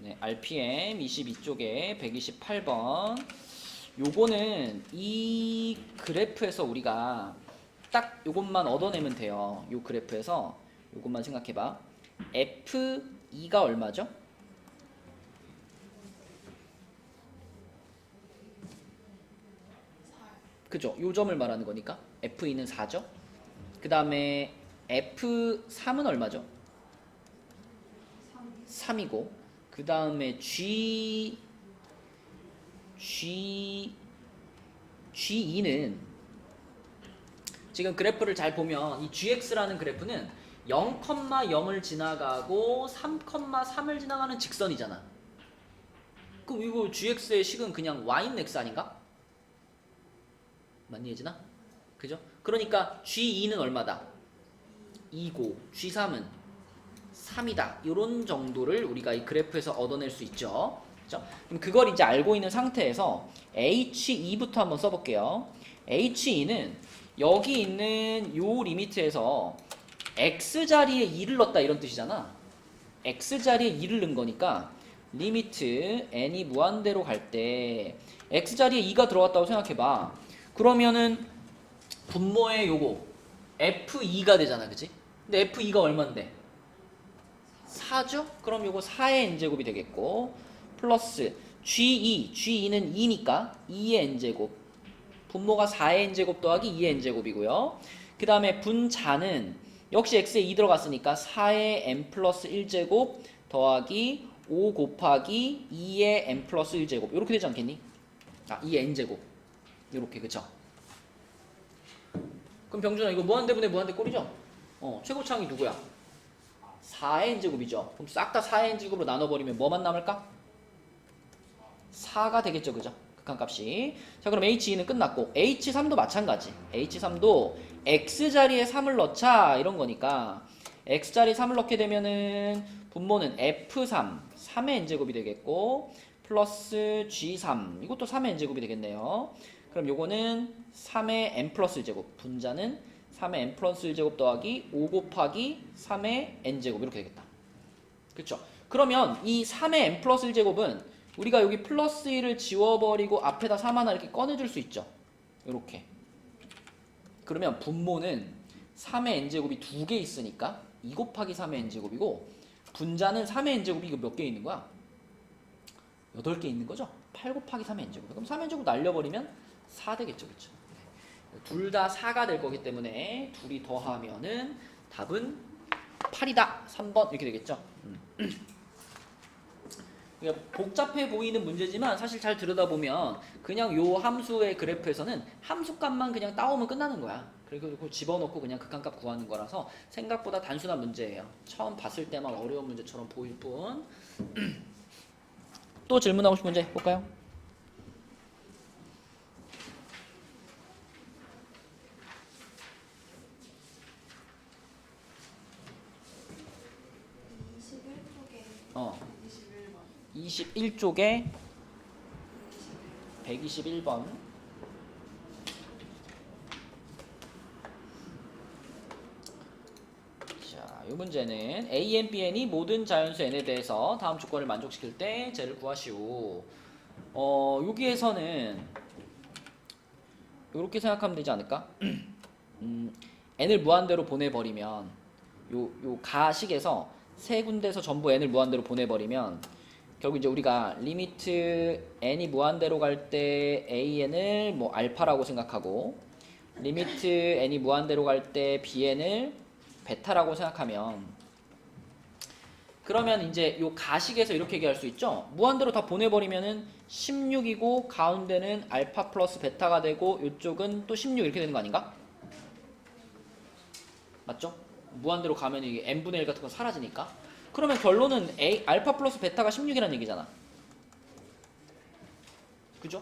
네, RPM 22쪽에 128번. 요거는 이 그래프에서 우리가 딱 요것만 얻어내면 돼요. 요 그래프에서 요것만 생각해봐. F2가 얼마죠? 그죠? 요 점을 말하는 거니까 F2는 4죠? 그 다음에 F3은 얼마죠? 3이고 그 다음에 G2는 지금 그래프를 잘 보면 이 GX라는 그래프는 0,0을 지나가고 3,3을 지나가는 직선이잖아. 그럼 이거 GX의 식은 그냥 Y는 X 아닌가? 맞니 예진아? 그죠? 그러니까 G2는 얼마다? 2고 G3은 3이다. 이런 정도를 우리가 이 그래프에서 얻어낼 수 있죠. 그죠? 그럼 그걸 이제 알고 있는 상태에서 H2부터 한번 써볼게요. H2는 여기 있는 요 리미트에서 X자리에 2를 넣었다 이런 뜻이잖아. X자리에 2를 넣은 거니까 리미트 n이 무한대로 갈 때 X자리에 2가 들어갔다고 생각해봐. 그러면은 분모의 요거 F2가 되잖아. 그치? 근데 F2가 얼만데? 4죠? 그럼 요거 4의 n제곱이 되겠고 플러스 G2는 2니까 2의 n제곱 분모가 4의 n제곱 더하기 2의 n제곱이고요. 그 다음에 분자는 역시 x에 2 들어갔으니까 4의 n 플러스 1제곱 더하기 5 곱하기 2의 n 플러스 1제곱 이렇게 되지 않겠니? 2의 n제곱 이렇게 그쵸? 그럼 병준아 이거 무한대분의 무한대 꼴이죠? 최고차항이 누구야? 4의 n제곱이죠. 그럼 싹 다 4의 n제곱으로 나눠버리면 뭐만 남을까? 4가 되겠죠. 그죠? 극한값이. 자 그럼 H2는 끝났고 H3도 마찬가지. H3도 X자리에 3을 넣자 이런 거니까 X자리에 3을 넣게 되면은 분모는 F3 3의 n제곱이 되겠고 플러스 G3 이것도 3의 n제곱이 되겠네요. 그럼 요거는 3의 n 플러스 1제곱 분자는 3의 n 플러스 1제곱 더하기 5 곱하기 3의 n제곱 이렇게 되겠다. 그렇죠? 그러면 이 3의 n 플러스 1제곱은 우리가 여기 플러스 1을 지워버리고 앞에다 3 하나 이렇게 꺼내줄 수 있죠. 이렇게. 그러면 분모는 3의 n제곱이 2개 있으니까 2 곱하기 3의 n제곱이고 분자는 3의 n제곱이 이거 몇 개 있는 거야? 8개 있는 거죠? 8 곱하기 3의 n제곱. 그럼 3의 n제곱 날려버리면 4 되겠죠. 그렇죠? 둘 다 4가 될 거기 때문에 둘이 더하면은 답은 8이다. 3번 이렇게 되겠죠. 복잡해 보이는 문제지만 사실 잘 들여다보면 그냥 요 함수의 그래프에서는 함수값만 그냥 따오면 끝나는 거야. 그리고 집어넣고 그냥 극한값 구하는 거라서 생각보다 단순한 문제예요. 처음 봤을 때만 어려운 문제처럼 보일 뿐. 또 질문하고 싶은 문제 볼까요? 어. 21쪽에 121번. 자, 이 문제는 A, N, B, N이 모든 자연수 N에 대해서 다음 조건을 만족시킬 때 쟤를 구하시오. 여기에서는 이렇게 생각하면 되지 않을까? N을 무한대로 보내버리면 요 가식에서 세 군데에서 전부 N을 무한대로 보내버리면 결국 이제 우리가 리미트 n이 무한대로 갈 때 an을 뭐 알파라고 생각하고 리미트 n이 무한대로 갈 때 bn을 베타라고 생각하면 그러면 이제 요 가식에서 이렇게 얘기할 수 있죠. 무한대로 다 보내버리면은 16이고 가운데는 알파 플러스 베타가 되고 이쪽은 또 16 이렇게 되는 거 아닌가? 맞죠? 무한대로 가면 이게 n분의 1 같은 거 사라지니까. 그러면 결론은 알파 플러스 베타가 16이라는 얘기잖아. 그죠?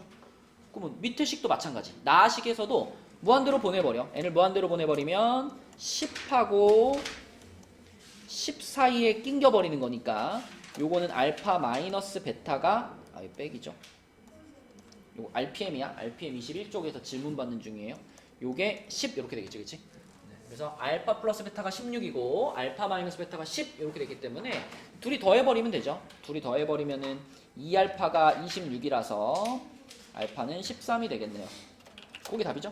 그러면 밑에 식도 마찬가지. 나식에서도 무한대로 보내버려. n을 무한대로 보내버리면 10하고 10 사이에 낑겨버리는 거니까 요거는 알파 마이너스 베타가 백이죠. 요거 RPM이야. RPM 21쪽에서 질문 받는 중이에요. 요게 10 이렇게 되겠지. 그치? 그래서 알파 플러스 베타가 16이고 알파 마이너스 베타가 10 이렇게 되기 때문에 둘이 더해버리면 되죠. 둘이 더해버리면은 2알파가 26이라서 알파는 13이 되겠네요. 그게 답이죠.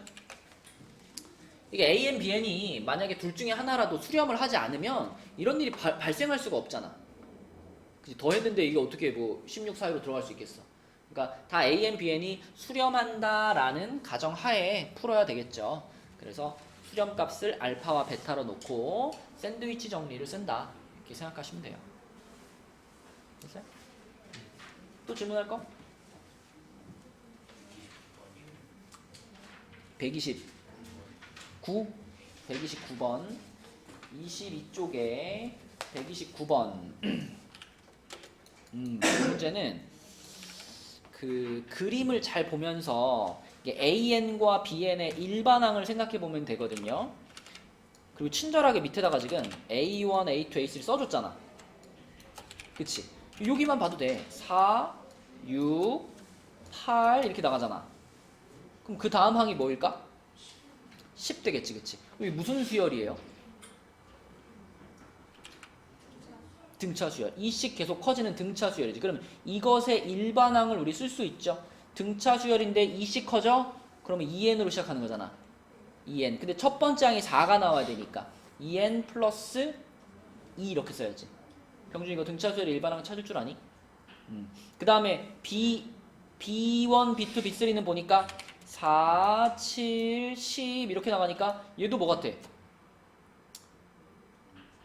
이게 AN, BN이 만약에 둘 중에 하나라도 수렴을 하지 않으면 이런 일이 발생할 수가 없잖아. 그치? 더했는데 이게 어떻게 뭐 16 사이로 들어갈 수 있겠어. 그러니까 다 AN, BN이 수렴한다라는 가정하에 풀어야 되겠죠. 그래서 수렴값을 알파와 베타로 놓고 샌드위치 정리를 쓴다. 이렇게 생각하시면 돼요. 됐어요? 또 질문할 거? 129번 22쪽에 129번 이 문제는 그 그림을 잘 보면서 AN과 BN의 일반항을 생각해 보면 되거든요. 그리고 친절하게 밑에다가 지금 A1, A2, A3 써줬잖아. 그치? 여기만 봐도 돼. 4, 6, 8 이렇게 나가잖아. 그럼 그 다음 항이 뭐일까? 10 되겠지, 그치? 이게 무슨 수열이에요? 등차 수열. 이씩 계속 커지는 등차 수열이지. 그러면 이것의 일반항을 우리 쓸 수 있죠. 등차 수열인데 이씩 커져? 그러면 2n으로 시작하는 거잖아. 2n. 근데 첫 번째 항이 4가 나와야 되니까 2n 플러스 2 이렇게 써야지. 병준이 이거 등차 수열의 일반항 찾을 줄 아니? 그 다음에 B1, B2, B3는 보니까 4, 7, 10 이렇게 나가니까 얘도 뭐 같아?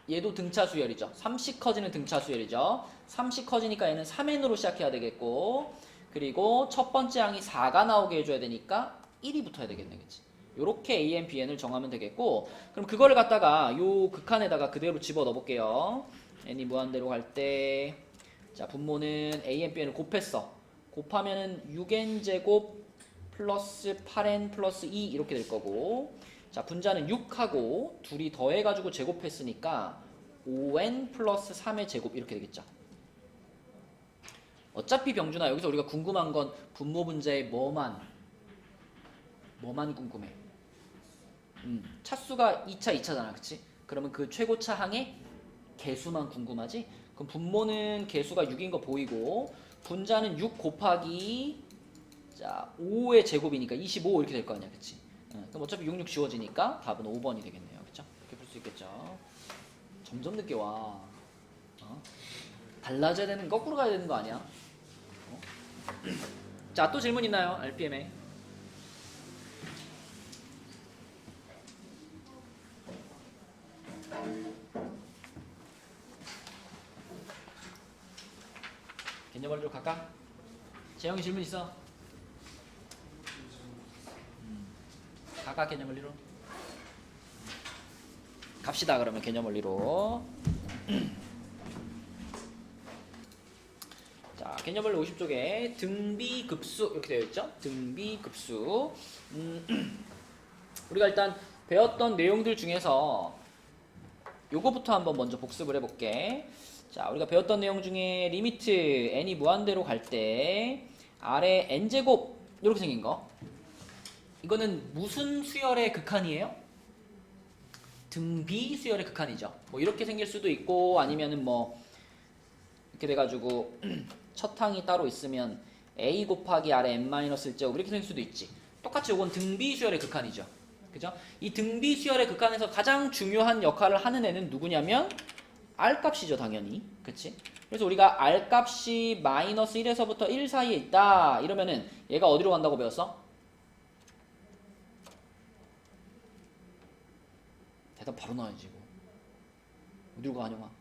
얘도 등차 수열이죠. 3씩 커지는 등차 수열이죠. 3씩 커지니까 얘는 3n으로 시작해야 되겠고, 그리고 첫 번째 항이 4가 나오게 해줘야 되니까 1이 붙어야 되겠네, 그치? 요렇게 AN, BN을 정하면 되겠고, 그럼 그거를 갖다가 요 극한에다가 그대로 집어 넣어볼게요. n이 무한대로 갈 때, 자, 분모는 AN, BN을 곱했어. 곱하면은 6n제곱 플러스 8n 플러스 2 이렇게 될 거고, 자, 분자는 6하고 둘이 더해가지고 제곱했으니까 5n 플러스 3의 제곱 이렇게 되겠죠. 어차피 병준아 여기서 우리가 궁금한 건 분모 분자의 뭐만 궁금해. 차수가 2차잖아, 그치? 그러면 그 최고차 항의 개수만 궁금하지? 그럼 분모는 개수가 6인 거 보이고, 분자는 6 곱하기 자 5의 제곱이니까 25 이렇게 될 거 아니야, 그치? 그럼 어차피 6, 6 지워지니까 답은 5번이 되겠네요. 그쵸? 이렇게 볼 수 있겠죠. 점점 늦게 와. 달라져야 되는, 거꾸로 가야 되는 거 아니야? 자, 또 질문 있나요? RPM에. 개념원리로 갈까? 재영이 질문 있어? 가까 개념원리로 갑시다. 그러면 개념원리로 자, 개념원리 50쪽에 등비급수 이렇게 되어 있죠. 등비급수. 우리가 일단 배웠던 내용들 중에서 요거부터 한번 먼저 복습을 해볼게. 자, 우리가 배웠던 내용 중에 리미트 n이 무한대로 갈 때 아래 n제곱 이렇게 생긴 거, 이거는 무슨 수열의 극한이에요? 등비 수열의 극한이죠. 뭐 이렇게 생길 수도 있고, 아니면은 뭐 이렇게 돼가지고 첫 항이 따로 있으면 a 곱하기 아래 n-1제곱 이렇게 생길 수도 있지. 똑같이 이건 등비 수열의 극한이죠. 그죠? 이 등비 수열의 극한에서 가장 중요한 역할을 하는 애는 누구냐면 R 값이죠, 당연히. 그치? 그래서 우리가 R 값이 마이너스 1에서부터 1 사이에 있다 이러면은 얘가 어디로 간다고 배웠어? 대답 바로 나와야지 이거. 어디로 가, 한영아?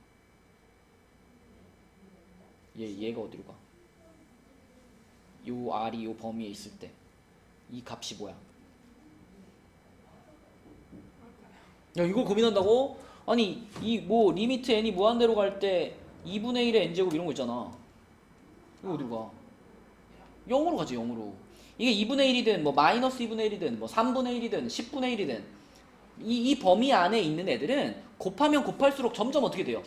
얘가 어디로 가? 요 R이 요 범위에 있을 때 이 값이 뭐야? 야, 이걸 고민한다고? 아니, 이 뭐 리미트 n이 무한대로 갈 때 2분의 1의 n제곱 이런 거 있잖아. 이거 어디로 가? 0으로 가지, 0으로. 이게 2분의 1이든 뭐 마이너스 2분의 1이든 뭐 3분의 1이든 10분의 1이든 이 범위 안에 있는 애들은 곱하면 곱할수록 점점 어떻게 돼요?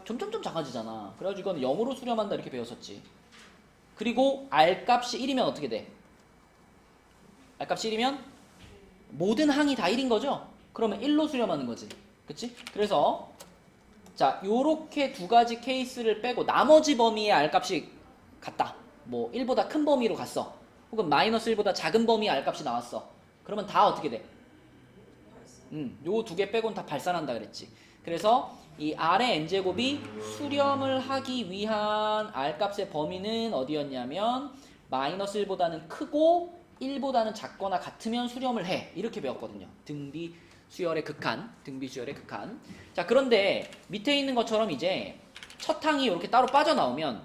점점점 작아지잖아. 그래가지고 이건 0으로 수렴한다 이렇게 배웠었지. 그리고 R값이 1이면 어떻게 돼? R값이 1이면 모든 항이 다 1인 거죠? 그러면 1로 수렴하는 거지. 그치? 그래서 자, 요렇게 두 가지 케이스를 빼고 나머지 범위의 R값이 같다. 뭐 1보다 큰 범위로 갔어. 혹은 마이너스 1보다 작은 범위의 R값이 나왔어. 그러면 다 어떻게 돼? 요 두 개 빼고는 다 발산한다 그랬지. 그래서 이 R의 n제곱이 수렴을 하기 위한 R값의 범위는 어디였냐면 마이너스 1보다는 크고 1보다는 작거나 같으면 수렴을 해. 이렇게 배웠거든요. 등비 수열의 극한. 등비 수열의 극한. 자, 그런데 밑에 있는 것처럼 이제 첫 항이 이렇게 따로 빠져나오면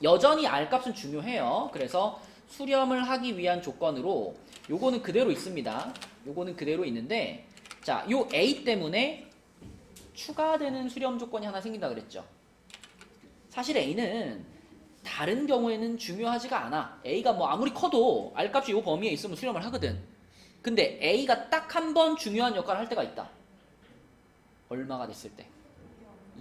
여전히 R값은 중요해요. 그래서 수렴을 하기 위한 조건으로 요거는 그대로 있습니다. 요거는 그대로 있는데 자, 요 A 때문에 추가되는 수렴 조건이 하나 생긴다 그랬죠. 사실 A는 다른 경우에는 중요하지가 않아. A가 뭐 아무리 커도 R값이 요 범위에 있으면 수렴을 하거든. 근데 A가 딱 한 번 중요한 역할을 할 때가 있다. 얼마가 됐을 때?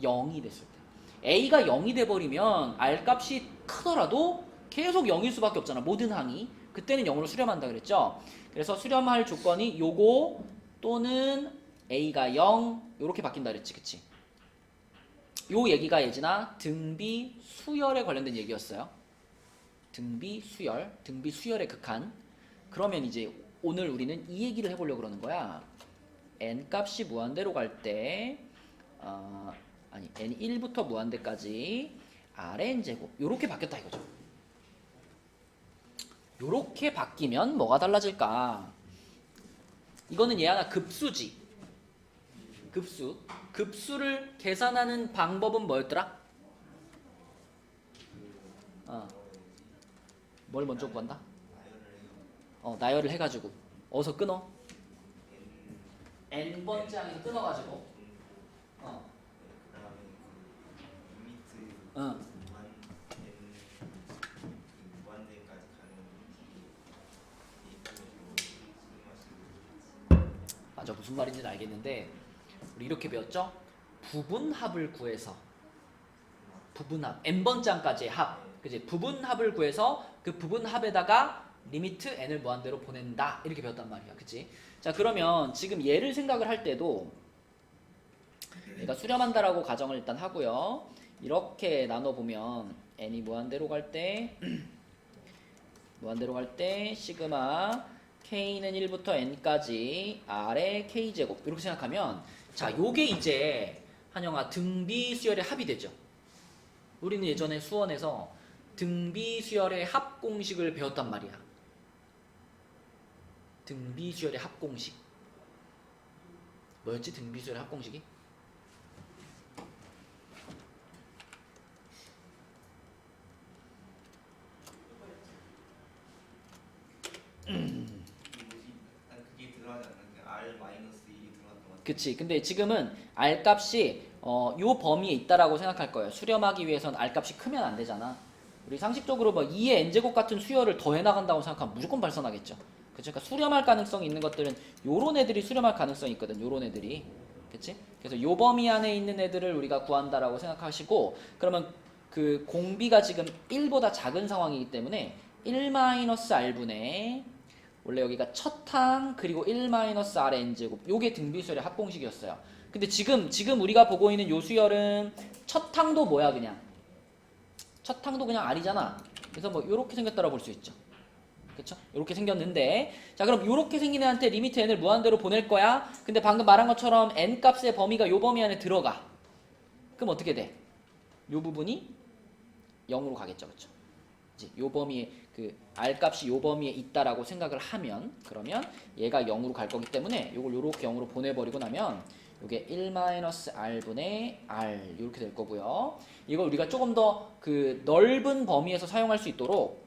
0이 됐을 때. A가 0이 돼버리면 R값이 크더라도 계속 0일 수밖에 없잖아. 모든 항이. 그때는 0으로 수렴한다 그랬죠. 그래서 수렴할 조건이 요거 또는 A가 0 요렇게 바뀐다 그랬지. 그치? 요 얘기가 예진아 등비 수열에 관련된 얘기였어요. 등비 수열, 등비 수열의 극한. 그러면 이제 오늘 우리는 이 얘기를 해보려고 그러는 거야. n 값이 무한대로 갈 때 아니 n 1부터 무한대까지 Rn 제곱 요렇게 바뀌었다 이거죠. 요렇게 바뀌면 뭐가 달라질까? 이거는 얘 하나 급수지. 급수. 급수를 계산하는 방법은 뭐였더라? 뭘 먼저 구한다? 나열을 해가지고 어디서 끊어? n번째 항에서 끊어가지고 맞아, 무슨 말인지는 알겠는데 우리 이렇게 배웠죠? 부분합을 구해서 부분합 n번째 항까지의 합, 그지? 부분합을 구해서 그 부분합에다가 리미트 n을 무한대로 보낸다 이렇게 배웠단 말이야, 그치? 자, 그러면 지금 얘를 생각을 할 때도 얘가 수렴한다라고 가정을 일단 하고요. 이렇게 나눠보면 n이 무한대로 갈 때 시그마 k는 1부터 n까지 r의 k제곱 이렇게 생각하면 자, 요게 이제 한영아 등비 수열의 합이 되죠. 우리는 예전에 수원에서 등비 수열의 합 공식을 배웠단 말이야. 등비 수열의 합 공식 뭐였지? 등비 수열의 합 공식이? 그게 들어가지 않는데 R 마이너스 2 들어갔던 것 같아. 그치. 근데 지금은 R 값이 요 범위에 있다라고 생각할 거예요. 수렴하기 위해서는 R 값이 크면 안 되잖아. 우리 상식적으로 뭐 2의 n제곱 같은 수열을 더해 나간다고 생각하면 무조건 발산하겠죠. 그치? 그러니까 수렴할 가능성이 있는 것들은 요런 애들이 수렴할 가능성이 있거든. 요런 애들이. 그치? 그래서 요 범위 안에 있는 애들을 우리가 구한다라고 생각하시고, 그러면 그 공비가 지금 1보다 작은 상황이기 때문에 1-r분의 원래 여기가 첫 항 그리고 1-r n제곱 요게 등비수열의 합공식이었어요. 근데 지금 우리가 보고 있는 요 수열은 첫 항도 뭐야? 그냥 첫 항도 그냥 r이잖아. 그래서 뭐 요렇게 생겼다라고 볼 수 있죠. 그쵸? 요렇게 생겼는데 자, 그럼 요렇게 생긴 애한테 리미트 n을 무한대로 보낼 거야. 근데 방금 말한 것처럼 n 값의 범위가 요 범위 안에 들어가. 그럼 어떻게 돼? 요 부분이 0으로 가겠죠. 그쵸? 이제 요 범위에 그 R 값이 요 범위에 있다라고 생각을 하면 그러면 얘가 0으로 갈 거기 때문에 요걸 요렇게 0으로 보내버리고 나면 요게 1-r분의 r 이렇게 될 거고요. 이걸 우리가 조금 더 그 넓은 범위에서 사용할 수 있도록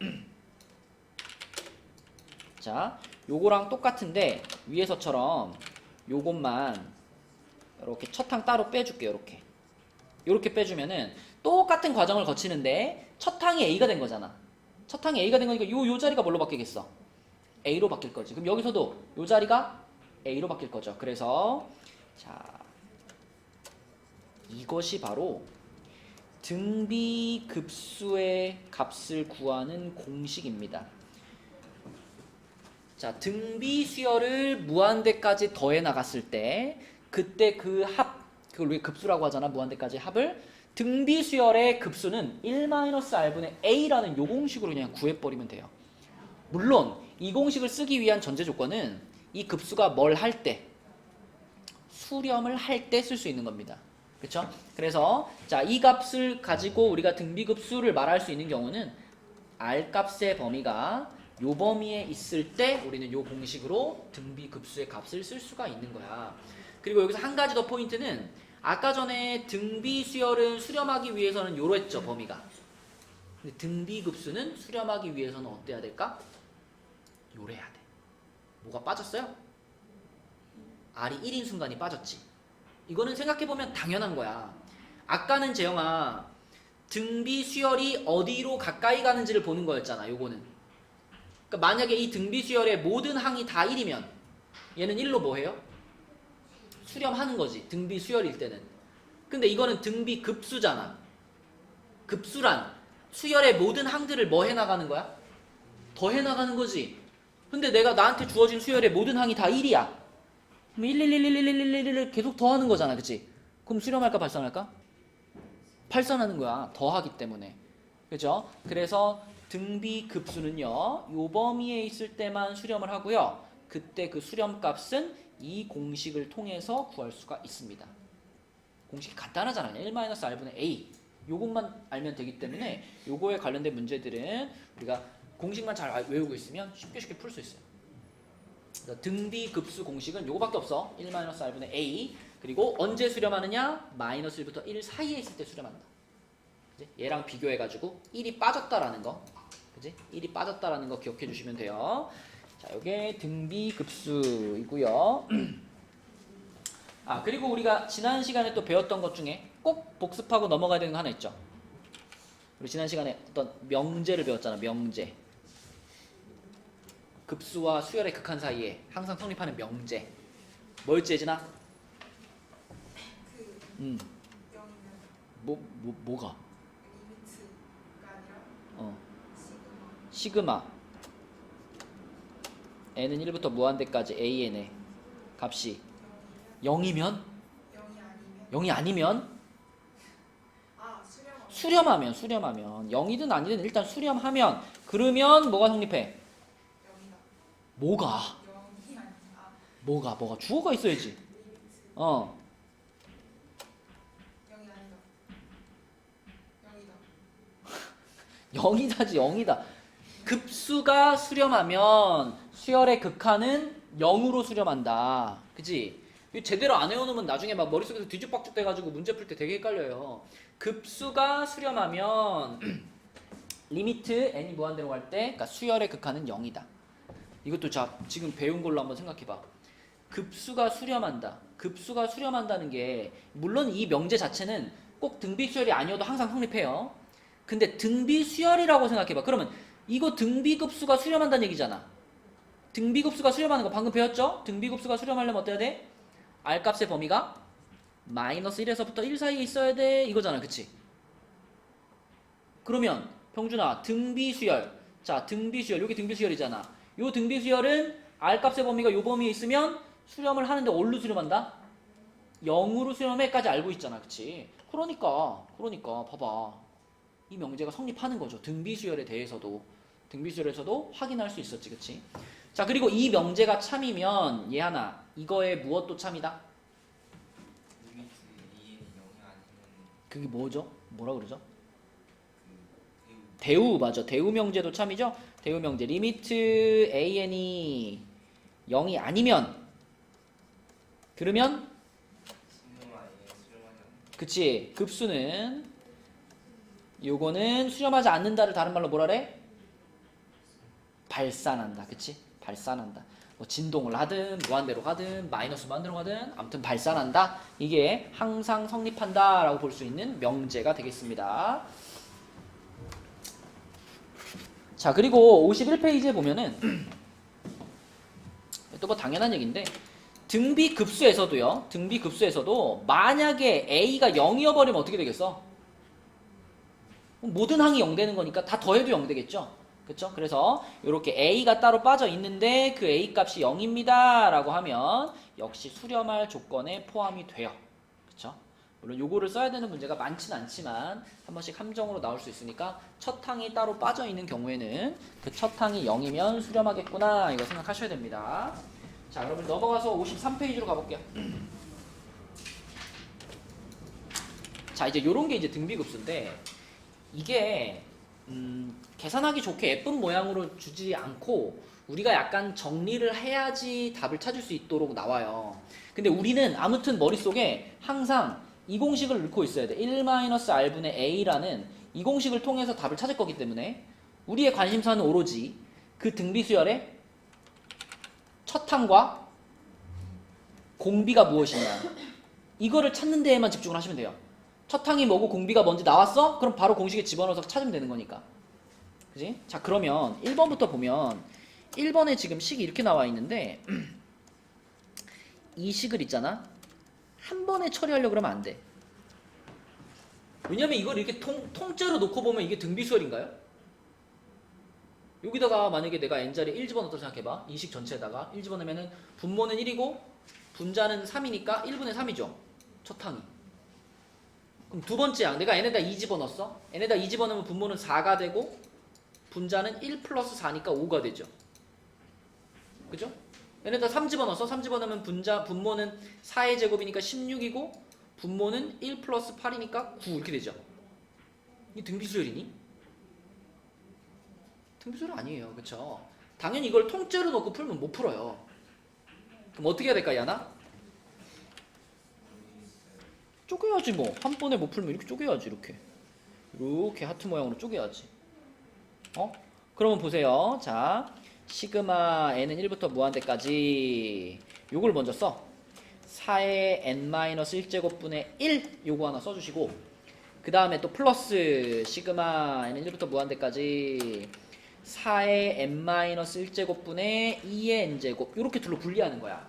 자, 요거랑 똑같은데 위에서처럼 요것만 이렇게 첫 항 따로 빼줄게. 요렇게 빼주면은 똑같은 과정을 거치는데 첫 항이 A가 된 거잖아. 첫 항이 A가 된 거니까 요 자리가 뭘로 바뀌겠어? A로 바뀔 거지. 그럼 여기서도 요 자리가 A로 바뀔 거죠. 그래서 자, 이것이 바로 등비급수의 값을 구하는 공식입니다. 자, 등비 수열을 무한대까지 더해 나갔을 때 그때 그 합, 그걸 우리 급수라고 하잖아. 무한대까지 합을 등비 수열의 급수는 1-r분의 a라는 요 공식으로 그냥 구해버리면 돼요. 물론 이 공식을 쓰기 위한 전제 조건은 이 급수가 뭘 할 때, 수렴을 할 때 쓸 수 있는 겁니다. 그렇죠? 그래서 자, 이 값을 가지고 우리가 등비급수를 말할 수 있는 경우는 R값의 범위가 요 범위에 있을 때 우리는 요 공식으로 등비급수의 값을 쓸 수가 있는 거야. 그리고 여기서 한 가지 더 포인트는 아까 전에 등비수열은 수렴하기 위해서는 요로 했죠, 범위가. 근데 등비급수는 수렴하기 위해서는 어때야 될까? 요래 해야 돼. 뭐가 빠졌어요? R이 1인 순간이 빠졌지. 이거는 생각해보면 당연한 거야. 아까는 재영아 등비수열이 어디로 가까이 가는지를 보는 거였잖아. 요거는. 그러니까 만약에 이 등비수열의 모든 항이 다 1이면 얘는 1로 뭐 해요? 수렴하는 거지. 등비수열일 때는. 근데 이거는 등비급수잖아. 급수란 수열의 모든 항들을 뭐 해나가는 거야? 더 해나가는 거지. 근데 내가 나한테 주어진 수열의 모든 항이 다 1이야. 그럼 1, 1, 1, 1, 1, 1, 1, 1 계속 더하는 거잖아. 그치? 그럼 수렴할까 발산할까? 발산하는 거야. 더하기 때문에. 그죠? 그래서 등비급수는요. 요 범위에 있을 때만 수렴을 하고요. 그때 그 수렴값은 이 공식을 통해서 구할 수가 있습니다. 공식이 간단하잖아요. 1-r분의 a. 요것만 알면 되기 때문에 요거에 관련된 문제들은 우리가 공식만 잘 외우고 있으면 쉽게 풀 수 있어요. 등비급수 공식은 요거밖에 없어. 1-r분의 a. 그리고 언제 수렴하느냐? -1부터 1 사이에 있을 때 수렴한다. 그치? 얘랑 비교해가지고 1이 빠졌다라는 거. 그치? 1이 빠졌다라는 거 기억해 주시면 돼요. 자, 요게 등비급수이고요. 아, 그리고 우리가 지난 시간에 또 배웠던 것 중에 꼭 복습하고 넘어가야 되는 거 하나 있죠. 우리 지난 시간에 어떤 명제를 배웠잖아. 명제. 급수와 수열의 극한 사이에 항상 성립하는 명제. 뭐였지, 예진아? 뭐가? 시그마. n은 1부터 무한대까지 an의 값이 0이면? 0이 아니면? 수렴하면 0이든 아니든 일단 수렴하면 그러면 뭐가 성립해? 뭐가 주어가 있어야지. 0이다지 0이다. 급수가 수렴하면 수열의 극한은 0으로 수렴한다. 그치? 제대로 안 외워놓으면 나중에 막 머릿속에서 뒤죽박죽 돼가지고 문제 풀 때 되게 헷갈려요. 급수가 수렴하면 리미트 n이 무한대로 갈 때 그러니까 수열의 극한은 0이다. 이것도 자 지금 배운 걸로 한번 생각해봐. 급수가 수렴한다. 급수가 수렴한다는 게 물론 이 명제 자체는 꼭 등비수열이 아니어도 항상 성립해요. 근데 등비수열이라고 생각해봐. 그러면 이거 등비급수가 수렴한다는 얘기잖아. 등비급수가 수렴하는 거 방금 배웠죠? 등비급수가 수렴하려면 어때야 돼? R값의 범위가 -1에서부터 1 사이에 있어야 돼. 이거잖아. 그치? 그러면 병준아 등비수열. 자, 등비수열. 여기 등비수열이잖아. 요 등비수열은 R값의 범위가 요 범위에 있으면 수렴을 하는데 뭘로 수렴한다? 0으로 수렴해까지 알고 있잖아. 그치? 그러니까 봐봐. 이 명제가 성립하는 거죠. 등비수열에 대해서도. 등비수열에서도 확인할 수 있었지. 그치? 자, 그리고 이 명제가 참이면 얘 하나. 이거에 무엇도 참이다? 그게 뭐죠? 뭐라 그러죠? 대우 맞아. 대우 명제도 참이죠? 대우 명제. 리미트 an이 0이 아니면 그러면 그치. 급수는 요거는 수렴하지 않는다를 다른 말로 뭐라 그래? 발산한다. 그치? 발산한다. 뭐 진동을 하든 무한대로 가든 마이너스 무한대로 가든 아무튼 발산한다. 이게 항상 성립한다 라고 볼 수 있는 명제가 되겠습니다. 자, 그리고 51페이지에 보면은 또 뭐 당연한 얘기인데 등비급수에서도요. 등비급수에서도 만약에 a가 0이어버리면 어떻게 되겠어? 모든 항이 0 되는 거니까 다 더해도 0 되겠죠. 그쵸? 그래서 이렇게 a가 따로 빠져 있는데 그 a 값이 0입니다 라고 하면 역시 수렴할 조건에 포함이 돼요. 그쵸? 물론 요거를 써야 되는 문제가 많진 않지만 한 번씩 함정으로 나올 수 있으니까 첫 항이 따로 빠져 있는 경우에는 그 첫 항이 0이면 수렴하겠구나 이거 생각하셔야 됩니다. 자, 여러분 넘어가서 53페이지로 가볼게요. 자, 이제 요런 게 이제 등비급수인데 이게 계산하기 좋게 예쁜 모양으로 주지 않고 우리가 약간 정리를 해야지 답을 찾을 수 있도록 나와요. 근데 우리는 아무튼 머릿속에 항상 이 공식을 넣고 있어야 돼. 1-r분의 a라는 이 공식을 통해서 답을 찾을 거기 때문에 우리의 관심사는 오로지 그 등비수열의 첫 항과 공비가 무엇이냐 이거를 찾는 데에만 집중을 하시면 돼요. 첫 항이 뭐고 공비가 뭔지 나왔어? 그럼 바로 공식에 집어넣어서 찾으면 되는 거니까. 그지? 자, 그러면 1번부터 보면 1번에 지금 식이 이렇게 나와 있는데 이 식을 있잖아. 한 번에 처리하려고 그러면 안 돼. 왜냐면 이걸 이렇게 통째로 놓고 보면 이게 등비수열인가요? 여기다가 만약에 내가 n자리에 1 집어넣었다 생각해봐. 이 식 전체에다가 1 집어넣으면 분모는 1이고 분자는 3이니까 1분의 3이죠. 첫 항이. 그럼 두 번째 항 내가 n에다 2 집어넣었어. n에다 2 집어넣으면 분모는 4가 되고 분자는 1 플러스 4니까 5가 되죠. 그죠? n에다 3 집어넣었어. 3 집어넣으면 분모는 4의 제곱이니까 16이고 분모는 1 플러스 8이니까 9 이렇게 되죠. 이게 등비수열이니? 등비수열 아니에요. 그쵸? 당연히 이걸 통째로 놓고 풀면 못 풀어요. 그럼 어떻게 해야 될까, 야나? 쪼개야지 뭐. 한 번에 못 풀면 이렇게 쪼개야지. 이렇게 하트 모양으로 쪼개야지. 그러면 보세요. 자, 시그마 n은 1부터 무한대까지 요걸 먼저 써. 4의 n-1제곱분의 1 요거 하나 써주시고 그 다음에 또 플러스 시그마 n은 1부터 무한대까지 4의 n-1제곱분의 2의 n제곱 요렇게 둘로 분리하는 거야.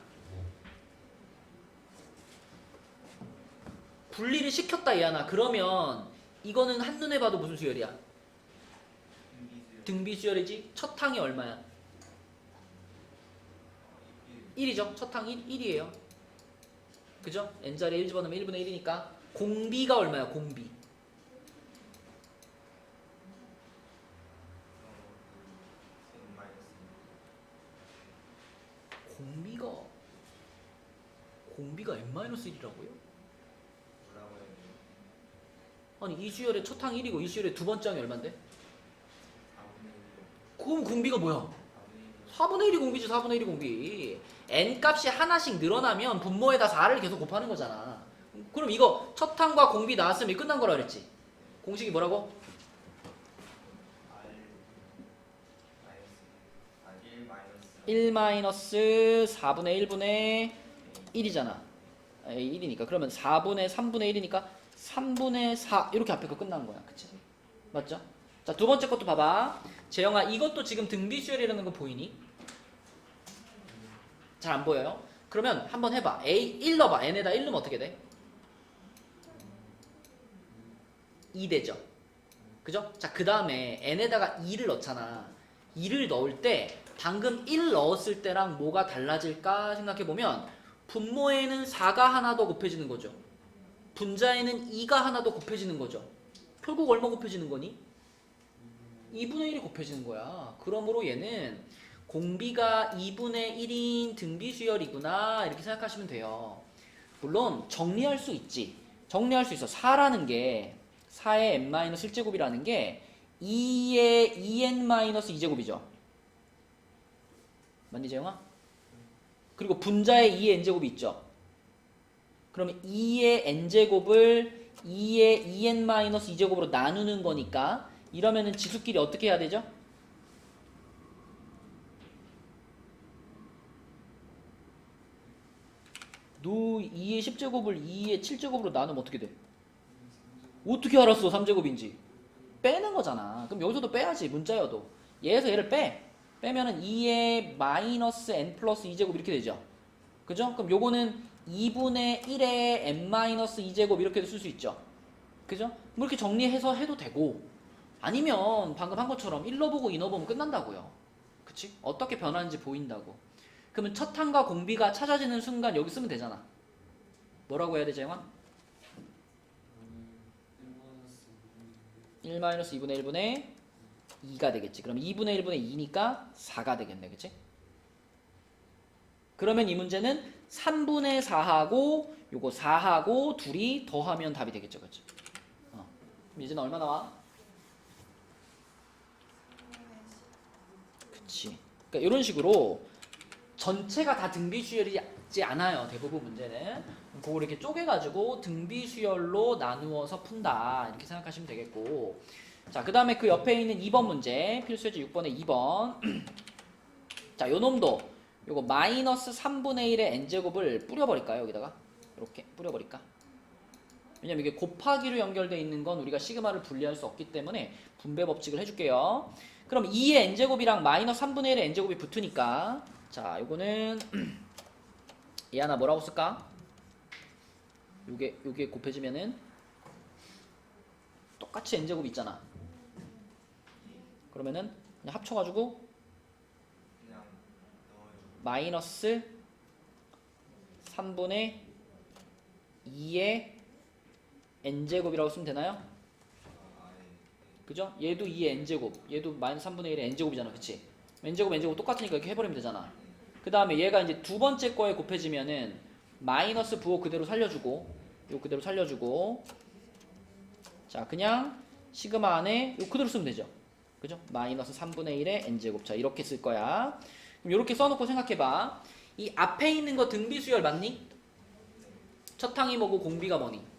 분리를 시켰다 이하나. 그러면 이거는 한눈에 봐도 무슨 수열이야? 등비수열이지. 첫 항이 얼마야? 1이죠. 첫 항 1이에요. 그죠? n자리에 1 집어넣으면 1분의 1이니까 공비가 얼마야? 공비. 공비가 n-1이라고요? 아니 이 수열의 첫 항 1이고 이 수열의 두 번째 항이 얼만데? 그럼 공비가 뭐야? 4분의 1이 공비지. 4분의 1이 공비. n값이 하나씩 늘어나면 분모에다 4를 계속 곱하는 거잖아. 그럼 이거 첫 항과 공비 나왔으면 끝난 거라 그랬지. 공식이 뭐라고? 1-4분의 1분의 1이잖아. 1이니까. 그러면 4분의 3분의 1이니까 3분의 4 이렇게 앞에 거 끝난 거야. 그치? 맞죠? 자, 두 번째 것도 봐봐. 재영아, 이것도 지금 등비수열이라는 거 보이니? 잘 안 보여요? 그러면 한번 해봐. A 1 넣어봐. n에다 1 넣으면 어떻게 돼? 2 되죠? 그죠? 자, 그 다음에 n에다가 2를 넣잖아. 2를 넣을 때 방금 1 넣었을 때랑 뭐가 달라질까 생각해보면 분모에는 4가 하나 더 곱해지는 거죠. 분자에는 2가 하나 더 곱해지는 거죠. 결국 얼마 곱해지는 거니? 2분의 1이 곱해지는 거야. 그러므로 얘는 공비가 2분의 1인 등비수열이구나 이렇게 생각하시면 돼요. 물론 정리할 수 있지. 정리할 수 있어. 4라는 게 4의 n-1제곱이라는 게 2의 2n-2제곱이죠. 맞니 재영아? 그리고 분자에 2의 n제곱이 있죠. 그러면 2의 n제곱을 2의 2n-2제곱으로 나누는 거니까 이러면은 지수끼리 어떻게 해야 되죠? 너 2의 10제곱을 2의 7제곱으로 나누면 어떻게 돼? 어떻게 알았어 3제곱인지? 빼는 거잖아. 그럼 여기서도 빼야지. 문자여도. 얘에서 얘를 빼면은 2의 마이너스 n 플러스 2제곱 이렇게 되죠. 그죠? 그럼 요거는 2분의 1의 n 마이너스 2제곱 이렇게도 쓸 수 있죠. 그죠? 뭐 이렇게 정리해서 해도 되고 아니면 방금 한 것처럼 1 넣어보고 2 넣어보면 끝난다고요. 그치? 어떻게 변하는지 보인다고. 그러면 첫 항과 공비가 찾아지는 순간 여기 쓰면 되잖아. 뭐라고 해야 되지, 영환? 1-2분의 1분의 2가 되겠지. 그럼 2분의 1분의 2니까 4가 되겠네. 그치? 그러면 이 문제는 3분의 4하고 요거 4하고 둘이 더하면 답이 되겠죠. 그치? 이제는 얼마 나와? 그치. 그러니까 이런 식으로 전체가 다 등비수열이지 않아요. 대부분 문제는. 그걸 이렇게 쪼개가지고 등비수열로 나누어서 푼다. 이렇게 생각하시면 되겠고. 자, 그 다음에 그 옆에 있는 2번 문제. 필수예제 6번의 2번. 자, 요 놈도 요거 마이너스 3분의 1의 n제곱을 뿌려버릴까요? 여기다가. 이렇게 뿌려버릴까? 왜냐면 이게 곱하기로 연결되어 있는 건 우리가 시그마를 분리할 수 없기 때문에 분배 법칙을 해줄게요. 그럼 2의 n제곱이랑 마이너스 3분의 1의 n제곱이 붙으니까 자, 요거는 얘 하나 뭐라고 쓸까? 요게 곱해지면은 똑같이 n제곱 있잖아. 그러면은 그냥 합쳐가지고 그냥 넣어요. 마이너스 3분의 2의 n제곱이라고 쓰면 되나요? 그죠? 얘도 2의 n제곱, 얘도 마이너스 3분의 1의 n제곱이잖아. 그치? n제곱 똑같으니까 이렇게 해버리면 되잖아. 그 다음에 얘가 이제 두 번째 거에 곱해지면은 마이너스 부호 그대로 살려주고 요 그대로 살려주고 자, 그냥 시그마 안에 요 그대로 쓰면 되죠. 그죠? 마이너스 3분의 1의 n제곱. 자, 이렇게 쓸 거야. 그럼 이렇게 써놓고 생각해봐. 이 앞에 있는 거 등비수열 맞니? 첫 항이 뭐고 공비가 뭐니?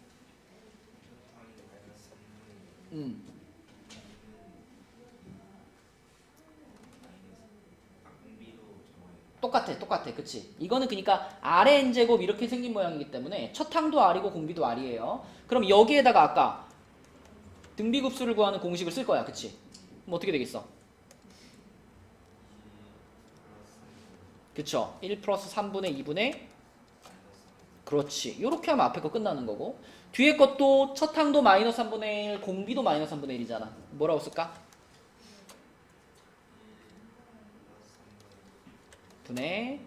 똑같아. 그치? 이거는 그러니까 R의 n제곱 이렇게 생긴 모양이기 때문에 첫 항도 R이고 공비도 R이에요. 그럼 여기에다가 아까 등비급수를 구하는 공식을 쓸 거야. 그치? 그럼 어떻게 되겠어? 그쵸? 1 플러스 3분의 2분의 그렇지. 요렇게 하면 앞에 거 끝나는 거고 뒤에 것도 첫 항도 마이너스 3분의 1 공비도 마이너스 3분의 1이잖아. 뭐라고 쓸까? 분의